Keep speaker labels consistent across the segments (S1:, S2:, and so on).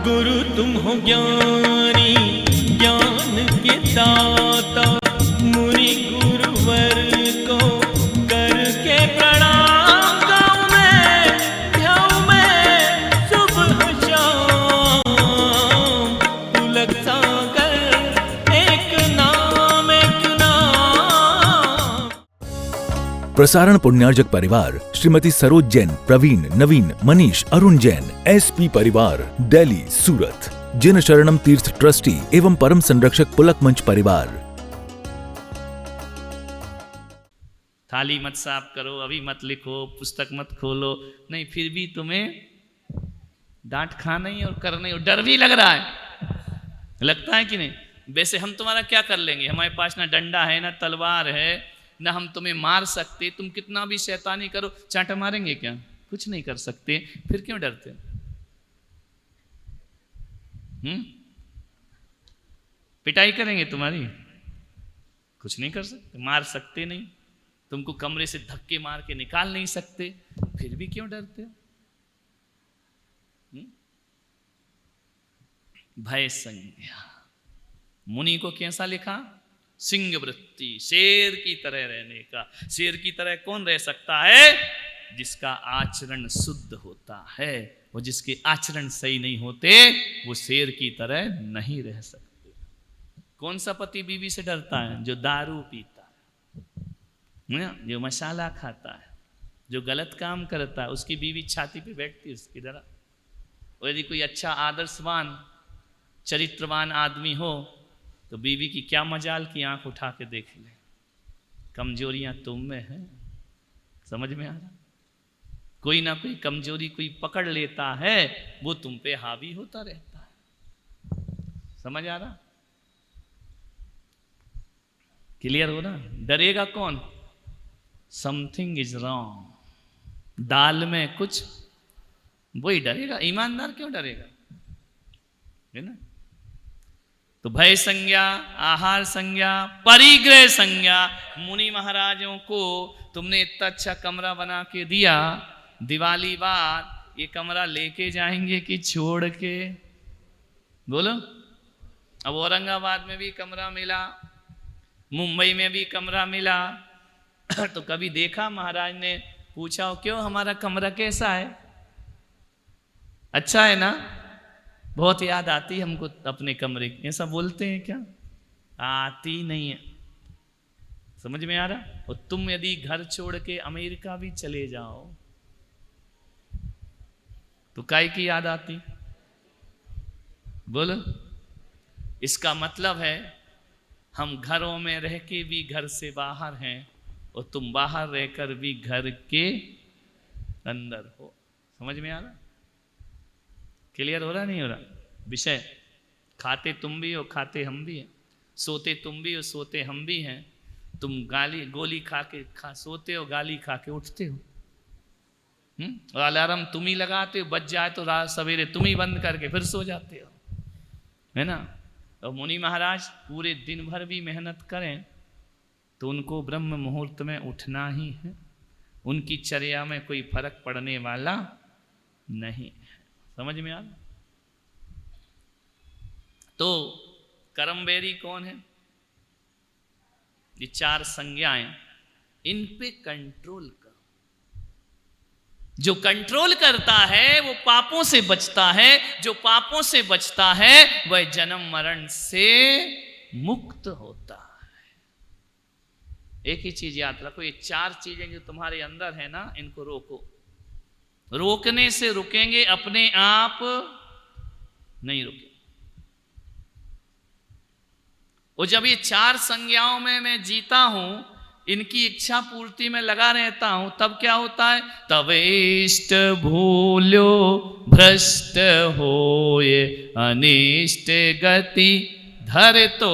S1: गुरु तुम हो ज्ञानी ज्ञान के दाता, मुनि गुरुवर को करके प्रणाम गाऊं मैं, ध्याऊं मैं सुबह शाम। पुलक सागर एक नाम एक नाम।
S2: प्रसारण पुण्यार्जक परिवार श्रीमती सरोज जैन, प्रवीण, नवीन, मनीष, अरुण जैन, एसपी परिवार, दिल्ली, सूरत। जिन शरणम तीर्थ ट्रस्टी एवं परम संरक्षक पुलक मंच परिवार।
S3: थाली मत साफ करो, अभी मत लिखो, पुस्तक मत खोलो, नहीं फिर भी तुम्हें डांट खाना ही और करना ही, और डर भी लग रहा है, लगता है कि नहीं? वैसे हम तुम्हारा क्या कर लेंगे, हमारे पास ना डंडा है ना तलवार है, ना हम तुम्हें मार सकते, तुम कितना भी शैतानी करो, चांटा मारेंगे क्या? कुछ नहीं कर सकते, फिर क्यों डरते? पिटाई करेंगे तुम्हारी? कुछ नहीं कर सकते, मार सकते नहीं, तुमको कमरे से धक्के मार के निकाल नहीं सकते, फिर भी क्यों डरते हो? भय संज्ञा। मुनि को कैसा लिखा? सिंह वृत्ति, शेर की तरह रहने का। शेर की तरह कौन रह सकता है? जिसका आचरण शुद्ध होता है, और जिसके आचरण सही नहीं होते वो शेर की तरह नहीं रह सकते। कौन सा पति बीवी से डरता है? जो दारू पीता है, जो मसाला खाता है, जो गलत काम करता है, उसकी बीवी छाती पे बैठती है उसकी डरा। और यदि कोई अच्छा आदर्शवान चरित्रवान आदमी हो तो बीवी की क्या मजाल की आंख उठा के देख ले, कमजोरियां तुम में है। समझ में आ रहा? कोई ना कोई कमजोरी कोई पकड़ लेता है, वो तुम पे हावी होता रहता है। समझ आ रहा? क्लियर हो ना? डरेगा कौन? समथिंग इज रॉन्ग, दाल में कुछ, वही डरेगा। ईमानदार क्यों डरेगा? है ना? तो भय संज्ञा, आहार संज्ञा, परिग्रह संज्ञा। मुनि महाराजों को तुमने इतना अच्छा कमरा बना के दिया, दिवाली बाद ये कमरा लेके जाएंगे कि छोड़ के? बोलो। अब औरंगाबाद में भी कमरा मिला, मुंबई में भी कमरा मिला, तो कभी देखा महाराज ने पूछा क्यों हमारा कमरा कैसा है? अच्छा है ना? बहुत याद आती हमको अपने कमरे की। ऐसा बोलते हैं क्या? आती नहीं है। समझ में आ रहा? और तुम यदि घर छोड़ के अमेरिका भी चले जाओ तो काय की याद आती? बोलो। इसका मतलब है हम घरों में रह के भी घर से बाहर हैं, और तुम बाहर रहकर भी घर के अंदर हो। समझ में आ रहा? क्लियर हो रहा नहीं हो रहा विषय? खाते तुम भी हो, खाते हम भी हैं, सोते तुम भी हो, सोते हम भी हैं। तुम गोली खा के सोते हो, गाली खा के उठते हो, और अलार्म तुम ही लगाते हो, बज जाए तो रात सवेरे तुम ही बंद करके फिर सो जाते हो, है ना? और मुनि महाराज पूरे दिन भर भी मेहनत करें तो उनको ब्रह्म मुहूर्त में उठना ही है। उनकी चर्या में कोई फर्क पड़ने वाला नहीं। समझ में आ? तो कर्मबेरी कौन है? ये चार संज्ञाएं, इन पे कंट्रोल करो। जो कंट्रोल करता है वो पापों से बचता है, जो पापों से बचता है वह जन्म मरण से मुक्त होता है। एक ही चीज याद रखो, ये चार चीजें जो तुम्हारे अंदर है ना, इनको रोको। रोकने से रुकेंगे, अपने आप नहीं रुके। और जब ये चार संज्ञाओं में मैं जीता हूं, इनकी इच्छा पूर्ति में लगा रहता हूं, तब क्या होता है? तब इष्ट भूल्यो भ्रष्ट होए अनिष्ट गति धर तो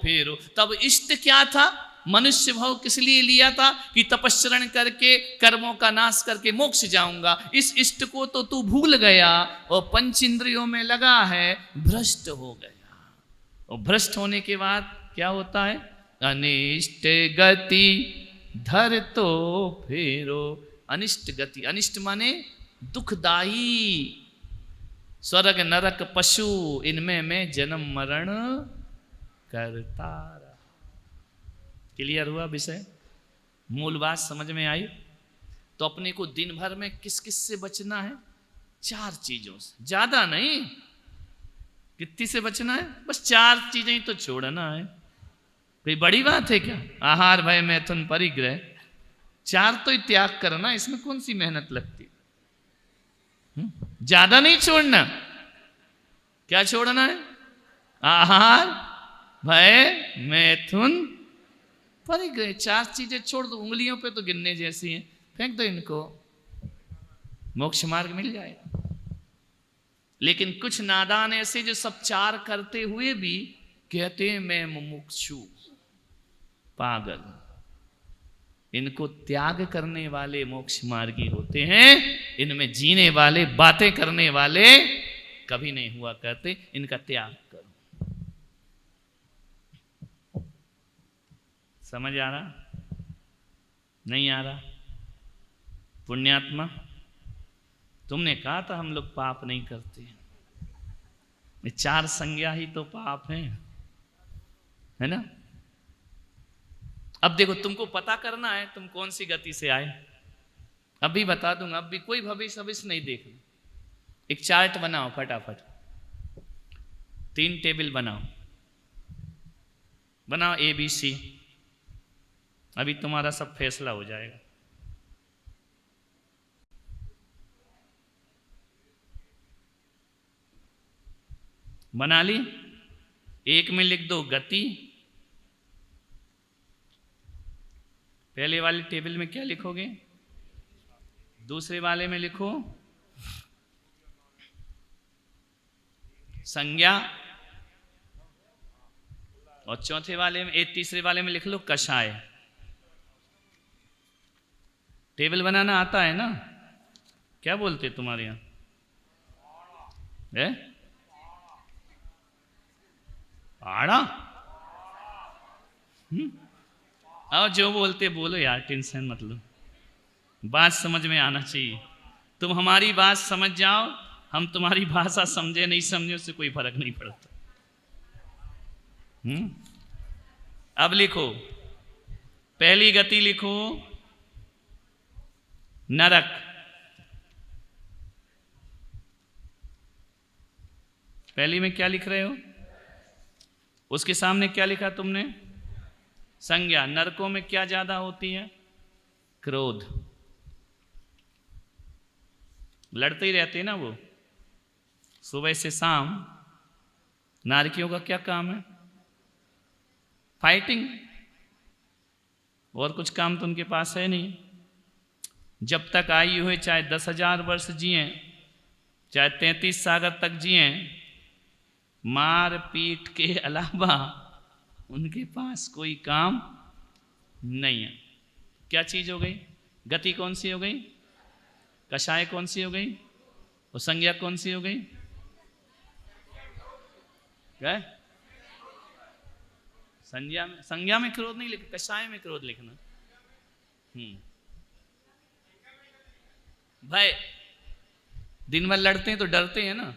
S3: फिरो। तब इष्ट क्या था? मनुष्य भाव किस लिए लिया था? कि तपस्रण करके कर्मों का नाश करके मोक्ष जाऊंगा। इस इष्ट को तो तू भूल गया और पंच इंद्रियों में लगा है, भ्रष्ट हो गया। और भ्रष्ट होने के बाद क्या होता है? अनिष्ट गति धर तो फेरो। अनिष्ट गति, अनिष्ट माने दुखदाई, स्वर्ग नरक पशु इनमें मैं जन्म मरण करता रहा। क्लियर हुआ विषय? मूल बात समझ में आई? तो अपने को दिन भर में किस किस से बचना है? 4 चीजों से, ज्यादा नहीं। कितनी से बचना है? बस 4 चीजें ही तो छोड़ना है। कोई बड़ी बात है क्या? आहार भय मैथुन परिग्रह, 4 तो ही त्याग करना, इसमें कौन सी मेहनत लगती? ज्यादा नहीं छोड़ना। क्या छोड़ना है? आहार भय मैथुन परिग्रह, 4 चीजें छोड़ दो। उंगलियों पे तो गिनने जैसी हैं, फेंक दो इनको, मोक्ष मार्ग मिल जाएगा। लेकिन कुछ नादान ऐसे जो सब 4 करते हुए भी कहते हैं मैं मुमुक्षु, पागल। इनको त्याग करने वाले मोक्ष मार्गी होते हैं। इनमें जीने वाले, बातें करने वाले कभी नहीं हुआ करते। इनका त्याग करो। समझ आ रहा? नहीं आ रहा? पुण्यात्मा, तुमने कहा था हम लोग पाप नहीं करते। ये 4 संज्ञा ही तो पाप है ना? अब देखो, तुमको पता करना है तुम कौन सी गति से आए। अभी बता दूंगा, अब भी कोई भविष्य भविष्य नहीं देखना। एक चार्ट बनाओ फटाफट, 3 टेबल बनाओ ABC। अभी तुम्हारा सब फैसला हो जाएगा। बना ली? एक में लिख दो गति। पहले वाले टेबल में क्या लिखोगे? दूसरे वाले में लिखो संज्ञा, और चौथे वाले में, तीसरे वाले में लिख लो कषाय। टेबल बनाना आता है ना? क्या बोलते तुम्हारे यहां? आड़ा? और जो बोलते बोलो यार, टेंशन मत लो। बात समझ में आना चाहिए। तुम हमारी बात समझ जाओ, हम तुम्हारी भाषा समझे नहीं समझे, उससे कोई फर्क नहीं पड़ता। अब लिखो, पहली गति लिखो नरक। पहली में क्या लिख रहे हो? उसके सामने क्या लिखा तुमने? संज्ञा। नरकों में क्या ज्यादा होती है? क्रोध। लड़ते ही रहते हैं ना वो, सुबह से शाम। नारकियों का क्या काम है? फाइटिंग। और कुछ काम तो उनके पास है नहीं। जब तक आयु हुए, चाहे 10,000 वर्ष जिए, चाहे 33 सागर तक जिए, मार पीट के अलावा उनके पास कोई काम नहीं है। क्या चीज हो गई? गति कौन सी हो गई? कषाय कौन सी हो गई? और संज्ञा कौन सी हो गई? क्या? संज्ञा में क्रोध नहीं लिखना, कषाय में क्रोध लिखना। भाई दिन भर लड़ते हैं तो डरते हैं ना,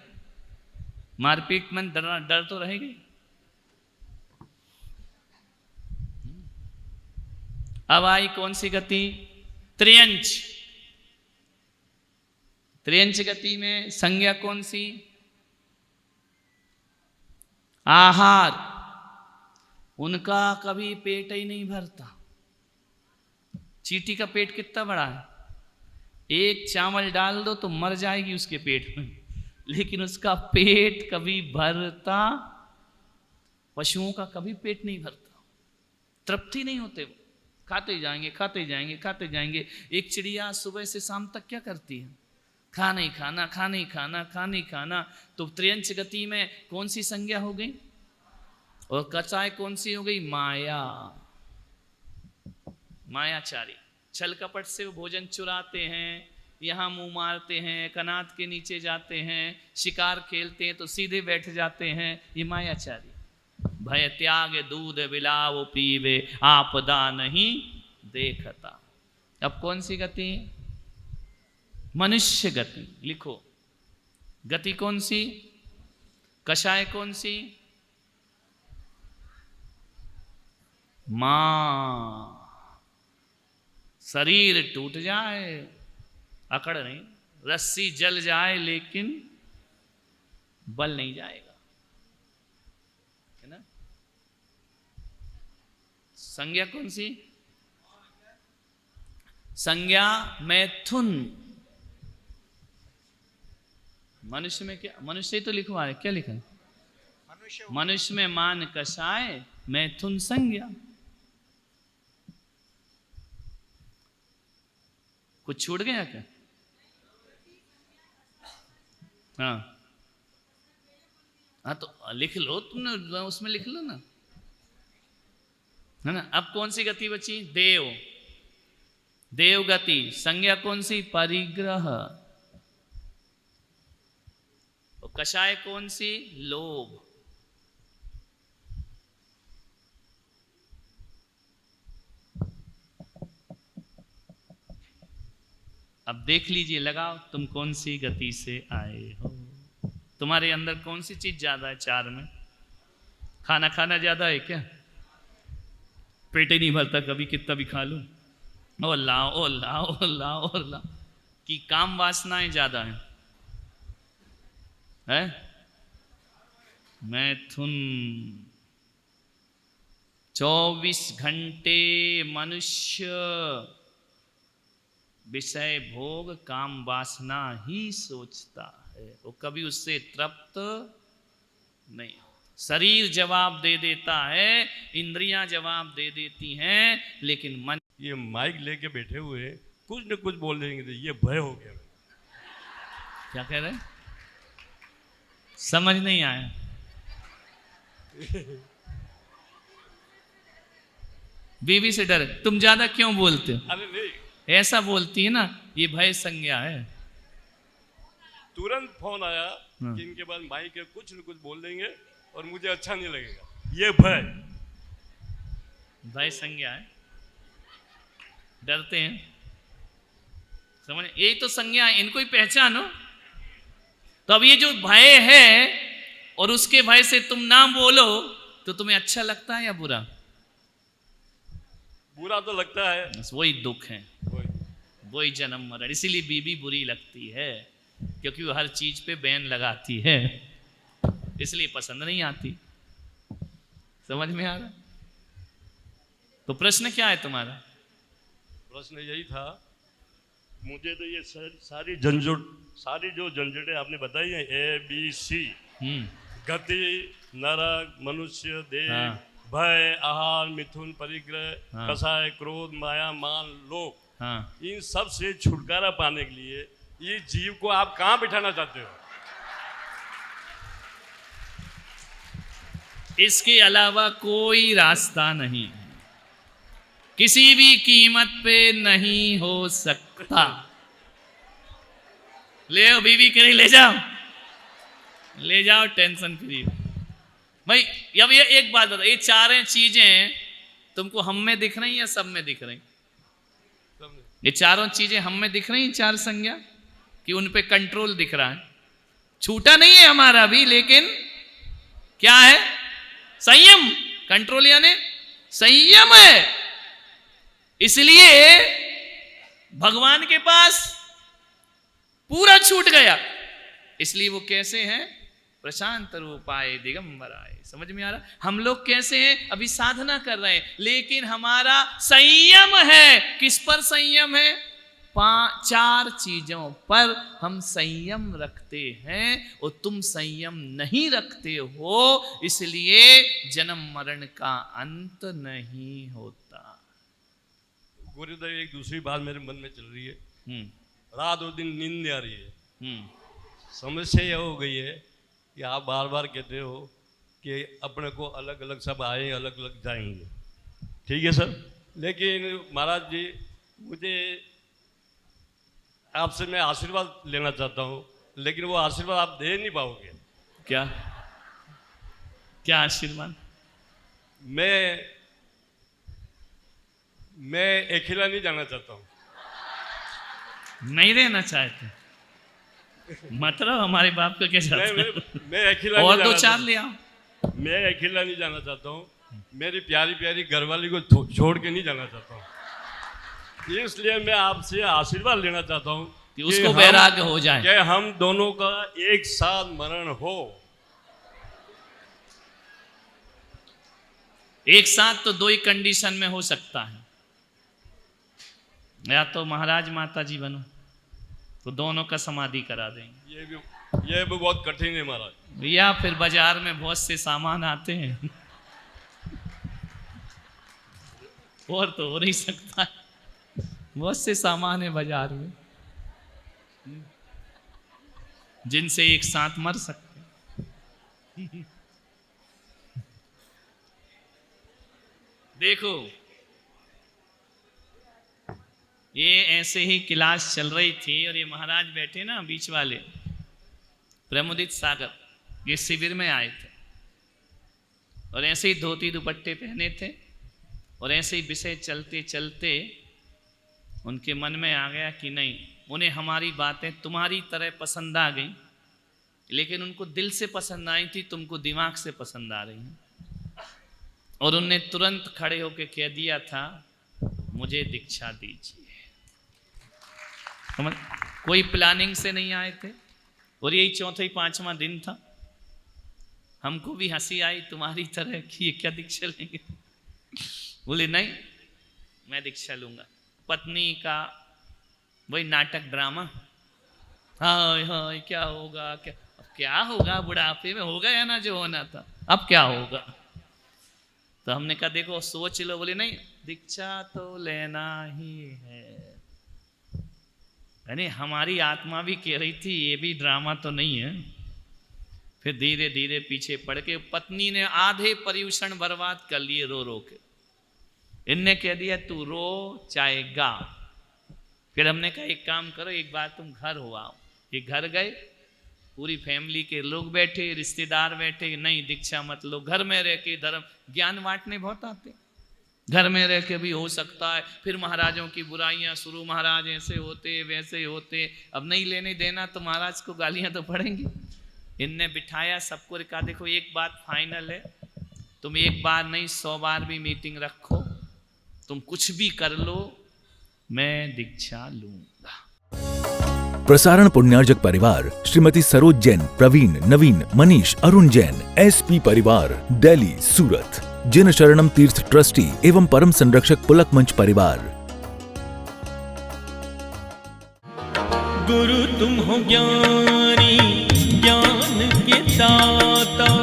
S3: मारपीट में डर तो रहेगी। अब आई कौन सी गति? त्रियंच। त्रियंच गति में संज्ञा कौन सी? आहार। उनका कभी पेट ही नहीं भरता। चींटी का पेट कितना बड़ा है? एक चावल डाल दो तो मर जाएगी उसके पेट में, लेकिन उसका पेट कभी भरता। पशुओं का कभी पेट नहीं भरता, तृप्ति नहीं होते वो, खाते जाएंगे खाते जाएंगे खाते जाएंगे। एक चिड़िया सुबह से शाम तक क्या करती है? खाना ही खाना, खाना ही खाना, खाना ही खाना। तो त्रियंच गति में कौन सी संज्ञा हो गई? और कषाय कौन सी हो गई? माया। मायाचारी। छल कपट से वो भोजन चुराते हैं, यहाँ मुंह मारते हैं, कनात के नीचे जाते हैं, शिकार खेलते हैं तो सीधे बैठ जाते हैं। ये मायाचारी। भय त्याग दूध बिलाव पीवे, आपदा नहीं देखता। अब कौन सी गति? मनुष्य गति। लिखो गति कौन सी? कषाय कौन सी? मां। शरीर टूट जाए, अकड़ नहीं, रस्सी जल जाए लेकिन बल नहीं जाएगा, है ना? संज्ञा कौन सी? संज्ञा मैथुन। मनुष्य में क्या, मनुष्य ही तो लिखवा है, क्या लिखा है? मनुष्य में मान कषाय, मैथुन संज्ञा। कुछ छूट गया क्या? हाँ हाँ, तो लिख लो, तुमने उसमें लिख लो ना, है ना? अब कौन सी गति बची? देव। देव गति। संज्ञा कौन सी? परिग्रह। और कषाय कौन सी? लोभ। अब देख लीजिए, लगाओ तुम कौन सी गति से आए हो। तुम्हारे अंदर कौन सी चीज ज्यादा है चार में? खाना खाना ज्यादा है क्या? पेट ही नहीं भरता, कभी कितना भी खा लो, ओ लाओ ओ लाओ ओ लाओ ओ लाओ। कि काम वासनाएं ज्यादा है? मैथुन। 24 घंटे मनुष्य विषय भोग काम वासना ही सोचता है, वो कभी उससे तृप्त नहीं। शरीर जवाब दे देता है, इंद्रियां जवाब दे देती हैं, लेकिन मन।
S4: ये माइक लेके बैठे हुए कुछ न कुछ बोल देंगे तो ये भय हो गया।
S3: क्या कह रहे? समझ नहीं आया। बीवी से डरे, तुम ज्यादा क्यों बोलते हो?
S4: अरे नहीं,
S3: ऐसा बोलती है ना, ये भय संज्ञा है।
S4: तुरंत फोन आया
S3: हाँ।
S4: कि इनके बाद माइक कुछ न कुछ बोल देंगे और मुझे अच्छा नहीं लगेगा। ये भय,
S3: भय संज्ञा है, डरते हैं। समझ, यही तो संज्ञा है, इनको ही पहचानो। तो अब ये जो भय है और उसके भय से तुम ना बोलो तो तुम्हें अच्छा लगता है या बुरा?
S4: बुरा तो लगता है।
S3: बस वही दुख है, वही जन्म मरण। इसीलिए बीबी बुरी लगती है, क्योंकि वो हर चीज पे बैन लगाती है, इसलिए पसंद नहीं आती। समझ में आ रहा? तो प्रश्न क्या है तुम्हारा?
S4: प्रश्न यही था, मुझे तो ये सारी झंझट, सारी जो झंझटें आपने बताई हैं, ABC, गति, नरक, मनुष्य, देव,
S3: हाँ।
S4: भय, आहार, मिथुन, परिग्रह,
S3: हाँ।
S4: कषाय, क्रोध, माया, मान, लोभ,
S3: हाँ,
S4: इन सब से छुटकारा पाने के लिए ये जीव को आप कहाँ बिठाना चाहते हो?
S3: इसके अलावा कोई रास्ता नहीं, किसी भी कीमत पे नहीं हो सकता। ले आओ बीवी के लिए, ले जाओ, ले जाओ, टेंशन फ्री भाई। अब ये एक बात बताओ, ये चारें चीजें तुमको हम में दिख रही या सब में दिख रही? ये चारों चीजें हम में दिख रही, चार संज्ञा, कि उन पे कंट्रोल दिख रहा है? छूटा नहीं है हमारा भी, लेकिन क्या है? संयम। कंट्रोल यानी संयम है। इसलिए भगवान के पास पूरा छूट गया। इसलिए वो कैसे हैं? प्रशांत रूपाय दिगंबराय। समझ में आ रहा? हम लोग कैसे हैं? अभी साधना कर रहे हैं, लेकिन हमारा संयम है। किस पर संयम है? चार चीजों पर हम संयम रखते हैं, और तुम संयम नहीं रखते हो, इसलिए जन्म मरण का अंत नहीं होता।
S4: गुरुदेव, एक दूसरी बात मेरे मन में चल रही है। रात और दिन नींद नहीं आ रही है। समस्या यह हो गई है कि आप बार बार कहते हो कि अपने को अलग अलग सब आए, अलग अलग जाएंगे। ठीक है सर, लेकिन महाराज जी, मुझे आपसे मैं आशीर्वाद लेना चाहता हूँ, लेकिन वो आशीर्वाद आप दे नहीं पाओगे।
S3: क्या क्या आशीर्वाद?
S4: मैं अकेला नहीं जाना चाहता हूँ।
S3: नहीं रहना चाहते? मतलब हमारे बाप को क्या
S4: मैं
S3: चाहता है?
S4: मैं अकेला
S3: और
S4: नहीं
S3: दो
S4: जाना
S3: चार ले आओ।
S4: चाहता। मैं अकेला नहीं जाना चाहता हूँ, मेरी प्यारी प्यारी घरवाली को छोड़ के नहीं जाना चाहता हूँ। इसलिए मैं आपसे आशीर्वाद लेना चाहता हूँ
S3: कि उसको वैराग्य हो जाए।
S4: कि हम दोनों का एक साथ मरण हो।
S3: एक साथ तो दो ही कंडीशन में हो सकता है, या तो महाराज माता जी बनो तो दोनों का समाधि करा देंगे,
S4: ये भी बहुत कठिन है महाराज।
S3: या फिर बाजार में बहुत से सामान आते हैं और तो हो नहीं सकता है, बहुत से सामान है बाजार में जिनसे एक साथ मर सकते हैं। देखो ये ऐसे ही क्लास चल रही थी और ये महाराज बैठे ना बीच वाले प्रमुदित सागर, ये शिविर में आए थे और ऐसे ही धोती दुपट्टे पहने थे और ऐसे ही विषय चलते चलते उनके मन में आ गया कि नहीं, उन्हें हमारी बातें तुम्हारी तरह पसंद आ गई, लेकिन उनको दिल से पसंद आई थी, तुमको दिमाग से पसंद आ रही हैं। और उनने तुरंत खड़े होकर कह दिया था, मुझे दीक्षा दीजिए। कोई प्लानिंग से नहीं आए थे और यही चौथा ही पांचवा दिन था। हमको भी हंसी आई तुम्हारी तरह कि ये क्या दीक्षा लेंगे। बोले नहीं, मैं दीक्षा लूंगा। पत्नी का वही नाटक ड्रामा, हाँ हाँ क्या होगा, क्या होगा, बुढ़ापे में हो गया ना जो होना था, अब क्या होगा। तो हमने कहा देखो सोच लो। बोले नहीं, दीक्षा तो लेना ही है। यानी हमारी आत्मा भी कह रही थी ये भी ड्रामा तो नहीं है। फिर धीरे धीरे पीछे पड़ के पत्नी ने आधे पर्यूषण बर्बाद कर लिए रो रो के। इनने कह दिया तू रो चाहे गा। फिर हमने कहा एक काम करो, एक बार तुम घर हो आओ। ये घर गए, पूरी फैमिली के लोग बैठे, रिश्तेदार बैठे, नहीं दीक्षा मत लो, घर में रह के धर्म ज्ञान बांटने बहुत आते, घर में रह के भी हो सकता है। फिर महाराजों की बुराइयां शुरू, महाराज ऐसे होते वैसे होते, अब नहीं लेने देना तो महाराज को गालियां तो पड़ेंगी। इनने बिठाया सबको, कहा देखो एक बात फाइनल है, तुम एक बार नहीं 100 बार भी मीटिंग रखो, तुम कुछ भी कर लो, मैं दीक्षा लूंगा।
S2: प्रसारण पुण्यार्जक परिवार श्रीमती सरोज जैन, प्रवीण, नवीन, मनीष, अरुण जैन, SP परिवार, दिल्ली, सूरत, जिन शरणम तीर्थ ट्रस्टी एवं परम संरक्षक पुलक मंच परिवार।
S1: गुरु तुम हो ज्ञानी, ज्ञान के दाता,